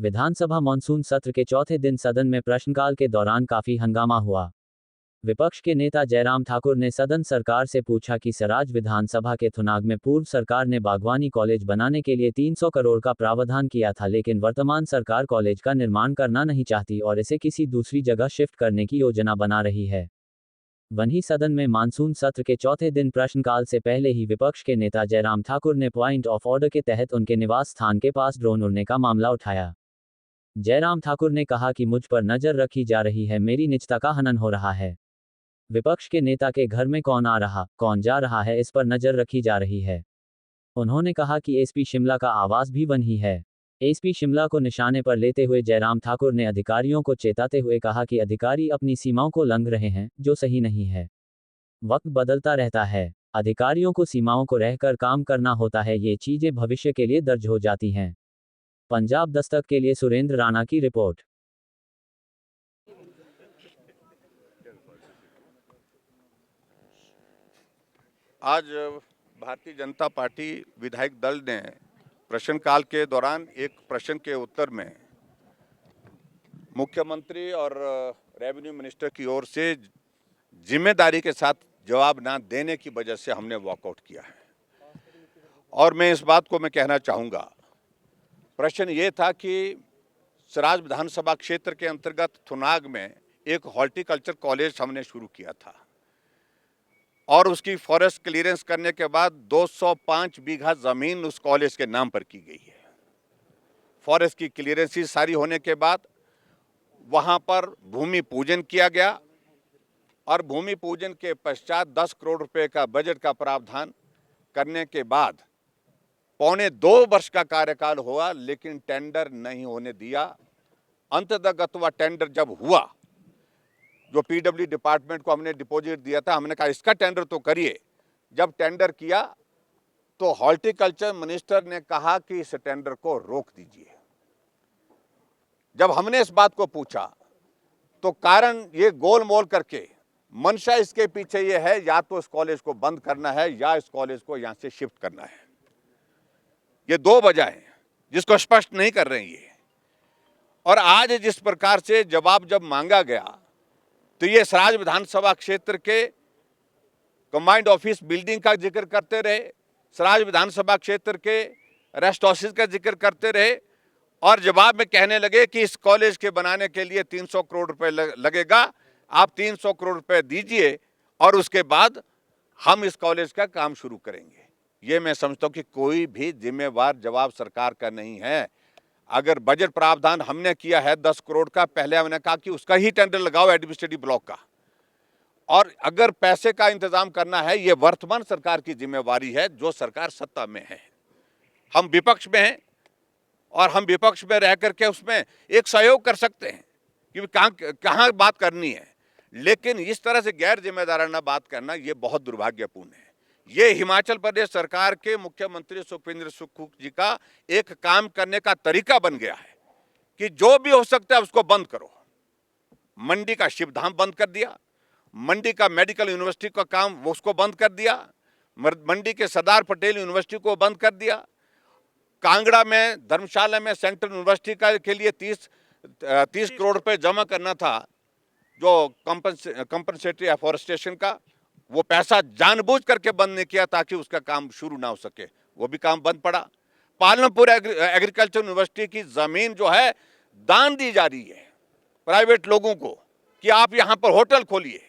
विधानसभा monsoon सत्र के चौथे दिन सदन में प्रश्नकाल के दौरान काफी हंगामा हुआ। विपक्ष के नेता जयराम ठाकुर ने सदन सरकार से पूछा कि सराज विधानसभा के थुनाग में पूर्व सरकार ने बागवानी कॉलेज बनाने के लिए 300 करोड़ का प्रावधान किया था, लेकिन वर्तमान सरकार कॉलेज का निर्माण करना नहीं चाहती और इसे किसी दूसरी जगह शिफ्ट करने की योजना बना रही है। वहीं सदन में मानसून सत्र के चौथे दिन प्रश्नकाल से पहले ही विपक्ष के नेता जयराम ठाकुर ने पॉइंट ऑफ ऑर्डर के तहत उनके निवास स्थान के पास ड्रोन उड़ने का मामला उठाया। जयराम ठाकुर ने कहा कि मुझ पर नजर रखी जा रही है, मेरी निजता का हनन हो रहा है। विपक्ष के नेता के घर में कौन आ रहा, कौन जा रहा है, इस पर नजर रखी जा रही है। उन्होंने कहा कि एसपी शिमला का आवास भी वही है। एसपी शिमला को निशाने पर लेते हुए जयराम ठाकुर ने अधिकारियों को चेताते हुए कहा कि अधिकारी अपनी सीमाओं को लंघ रहे हैं, जो सही नहीं है। वक्त बदलता रहता है, अधिकारियों को सीमाओं को रहकर काम करना होता है, ये चीजें भविष्य के लिए दर्ज हो जाती हैं। पंजाब दस्तक के लिए सुरेंद्र राणा की रिपोर्ट। आज भारतीय जनता पार्टी विधायक दल ने प्रश्नकाल के दौरान एक प्रश्न के उत्तर में मुख्यमंत्री और रेवेन्यू मिनिस्टर की ओर से जिम्मेदारी के साथ जवाब ना देने की वजह से हमने वॉकआउट किया है। और मैं इस बात को कहना चाहूँगा, प्रश्न ये था कि सराज विधानसभा क्षेत्र के अंतर्गत थुनाग में एक हॉर्टिकल्चर कॉलेज हमने शुरू किया था और उसकी फॉरेस्ट क्लियरेंस करने के बाद 205 बीघा जमीन उस कॉलेज के नाम पर की गई है। फॉरेस्ट की क्लियरेंस सारी होने के बाद वहां पर भूमि पूजन किया गया और भूमि पूजन के पश्चात 10 करोड़ रुपए का बजट का प्रावधान करने के बाद 1.25 वर्ष का कार्यकाल हुआ, लेकिन टेंडर नहीं होने दिया। अंततः टेंडर जब हुआ, जो पीडब्ल्यू डिपार्टमेंट को हमने डिपॉजिट दिया था, हमने कहा इसका टेंडर तो करिए। जब टेंडर किया तो हॉर्टिकल्चर मिनिस्टर ने कहा कि इस टेंडर को रोक दीजिए। जब हमने इस बात को पूछा तो कारण ये गोलमोल करके मंशा इसके पीछे ये है, या तो इस कॉलेज को बंद करना है या इस कॉलेज को यहां से शिफ्ट करना है। ये दो वजह है जिसको स्पष्ट नहीं कर रहे हैं। और आज जिस प्रकार से जवाब जब मांगा गया तो ये सराज विधानसभा क्षेत्र के कमांड ऑफिस बिल्डिंग का जिक्र करते रहे, सराज विधानसभा क्षेत्र के रेस्ट हाउसेस का जिक्र करते रहे और जवाब में कहने लगे कि इस कॉलेज के बनाने के लिए 300 करोड़ रुपए लगेगा, आप 300 करोड़ रुपए दीजिए और उसके बाद हम इस कॉलेज का काम शुरू करेंगे। ये मैं समझता हूं कि कोई भी जिम्मेवार जवाब सरकार का नहीं है। अगर बजट प्रावधान हमने किया है 10 करोड़ का, पहले हमने कहा कि उसका ही टेंडर लगाओ एडमिनिस्ट्रेटिव ब्लॉक का, और अगर पैसे का इंतजाम करना है ये वर्तमान सरकार की जिम्मेवारी है, जो सरकार सत्ता में है। हम विपक्ष में हैं और हम विपक्ष में रह करके उसमें एक सहयोग कर सकते हैं कि कहां बात करनी है, लेकिन इस तरह से गैर जिम्मेदाराना बात करना ये बहुत दुर्भाग्यपूर्ण है। ये हिमाचल प्रदेश सरकार के मुख्यमंत्री सुखविंदर सुक्खू जी का एक काम करने का तरीका बन गया है कि जो भी हो सकता है उसको बंद करो। मंडी का शिवधाम बंद कर दिया, मंडी का मेडिकल यूनिवर्सिटी का काम उसको बंद कर दिया, मंडी के सरदार पटेल यूनिवर्सिटी को बंद कर दिया, कांगड़ा में धर्मशाला में सेंट्रल यूनिवर्सिटी के लिए 30 करोड़ रुपए जमा करना था, जो कंपनसेटरी एफॉरेस्टेशन का, वो पैसा जानबूझ करके बंद नहीं किया ताकि उसका काम शुरू ना हो सके, वो भी काम बंद पड़ा। पालमपुर एग्रीकल्चर यूनिवर्सिटी की जमीन जो है दान दी जा रही है प्राइवेट लोगों को कि आप यहां पर होटल खोलिए।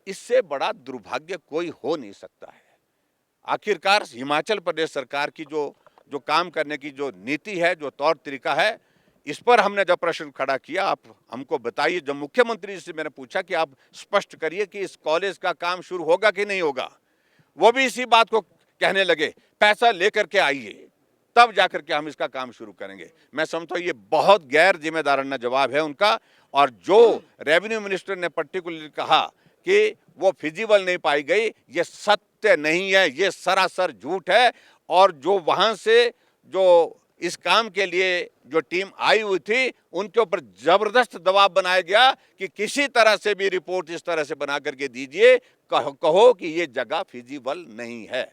इससे बड़ा दुर्भाग्य कोई हो नहीं सकता है। आखिरकार हिमाचल प्रदेश सरकार की जो काम करने की जो नीति है, जो तौर तरीका है, इस पर हमने जब प्रश्न खड़ा किया, आप हमको बताइए। जब मुख्यमंत्री से मैंने पूछा कि आप स्पष्ट करिए कि इस कॉलेज का काम शुरू होगा कि नहीं होगा, वो भी इसी बात को कहने लगे, पैसा लेकर के आइए तब जाकर के हम इसका काम शुरू करेंगे। मैं समझता हूं ये बहुत गैर जिम्मेदाराना जवाब है उनका। और जो रेवेन्यू मिनिस्टर ने पर्टिकुलरली कहा कि वो फिजिबल नहीं पाई गई, ये सत्य नहीं है, ये सरासर झूठ है। और जो वहां से जो इस काम के लिए जो टीम आई हुई थी, उनके ऊपर जबरदस्त दबाव बनाया गया कि किसी तरह से भी रिपोर्ट इस तरह से बना करके दीजिए, कहो कि ये जगह फिजिबल नहीं है।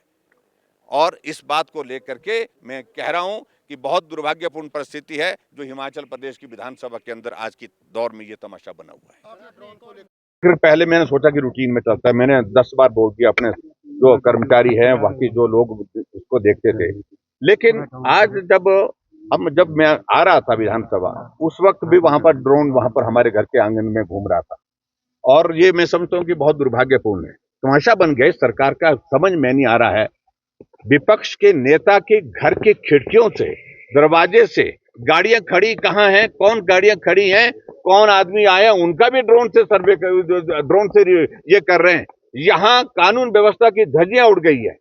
और इस बात को लेकर के मैं कह रहा हूं कि बहुत दुर्भाग्यपूर्ण परिस्थिति है जो हिमाचल प्रदेश की विधानसभा के अंदर आज की दौर में ये तमाशा बना हुआ है। फिर पहले मैंने सोचा कि रूटीन में चलता है, मैंने 10 बार बोल दिया अपने जो कर्मचारी हैं, बाकी जो लोग उसको देखते थे। लेकिन आज जब मैं आ रहा था विधानसभा, उस वक्त भी वहां पर ड्रोन वहां पर हमारे घर के आंगन में घूम रहा था, और ये मैं समझता हूँ कि बहुत दुर्भाग्यपूर्ण है। तमाशा बन गए सरकार का, समझ में नहीं आ रहा है। विपक्ष के नेता के घर की खिड़कियों से, दरवाजे से गाड़ियां खड़ी कहाँ हैं, कौन गाड़ियां खड़ी हैं, कौन आदमी आया, उनका भी ड्रोन से सर्वे ड्रोन से ये कर रहे हैं। यहां कानून व्यवस्था की धज्जियां उड़ गई है।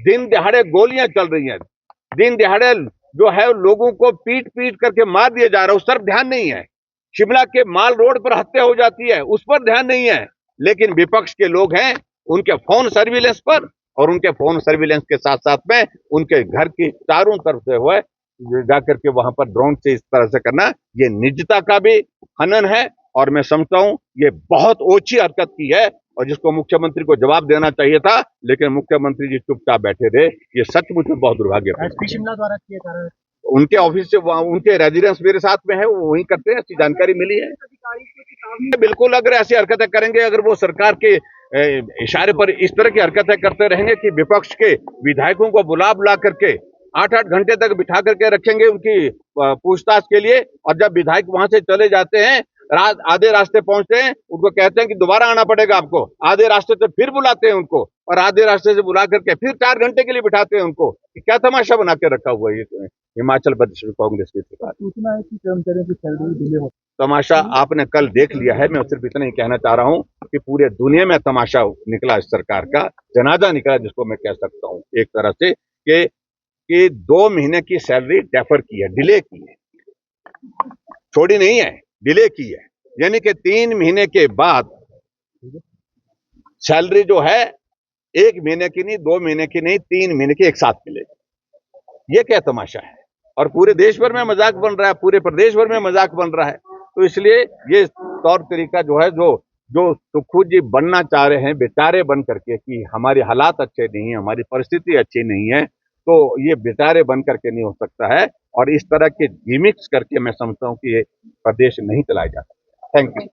दिन दिहाड़े गोलियां चल रही हैं, दिन दिहाड़े जो है लोगों को पीट पीट करके मार दिया जा रहा है, उस पर ध्यान नहीं है। शिमला के माल रोड पर हत्या हो जाती है, उस पर ध्यान नहीं है। लेकिन विपक्ष के लोग हैं, उनके फोन सर्विलेंस पर, और उनके फोन सर्विलेंस के साथ साथ में उनके घर की चारों तरफ से हुए जाकर के वहां पर ड्रोन से इस तरह से करना, ये निजता का भी हनन है। और मैं समझता हूं ये बहुत ओछी हरकत की है, और जिसको मुख्यमंत्री को जवाब देना चाहिए था, लेकिन मुख्यमंत्री जी चुपचाप बैठे रहे। ये सचमुच में बहुत दुर्भाग्यपूर्ण। एसपी शिमला द्वारा किया जा रहा है। उनके ऑफिस से उनके रेजिडेंस मेरे साथ में है, वो वहीं करते हैं, ऐसी जानकारी मिली है। बिल्कुल, अगर ऐसी हरकतें करेंगे, अगर वो सरकार के इशारे पर इस तरह की हरकतें करते रहेंगे कि विपक्ष के विधायकों को बुला करके 8-8 घंटे तक बिठा करके रखेंगे उनकी पूछताछ के लिए, और जब विधायक वहां से चले जाते हैं, आधे रास्ते पहुंचते हैं, उनको कहते हैं कि दोबारा आना पड़ेगा आपको, आधे रास्ते से फिर बुलाते हैं उनको, और आधे रास्ते से बुला करके फिर 4 घंटे के लिए बिठाते हैं उनको। क्या तमाशा बना के रखा हुआ है ये हिमाचल प्रदेश कांग्रेस की सरकार। सूचना है कि कर्मचारियों की सैलरी डिले हो। तमाशा आपने कल देख लिया है। मैं सिर्फ इतना ही कहना चाह रहा हूं कि पूरे दुनिया में तमाशा निकला इस सरकार का, जनाजा निकला जिसको मैं कह सकता हूं एक तरह से, कि 2 महीने की सैलरी डेफर की है, डिले की है, छोड़ी नहीं है, डिले की है। यानी कि 3 महीने के बाद सैलरी जो है 1 महीने की नहीं, 2 महीने की नहीं, 3 महीने की एक साथ मिलेगी। ये क्या तमाशा है? और पूरे देश भर में मजाक बन रहा है, पूरे प्रदेश भर में मजाक बन रहा है। तो इसलिए ये तौर तरीका जो है, जो सुखू जी बनना चाह रहे हैं बेचारे बन करके, कि हमारे हालात अच्छे नहीं है, हमारी परिस्थिति अच्छी नहीं है, तो ये बेचारे बन करके नहीं हो सकता है। और इस तरह के गिमिक्स करके मैं समझता हूं कि ये प्रदेश नहीं चलाया जा सकता। Thank you.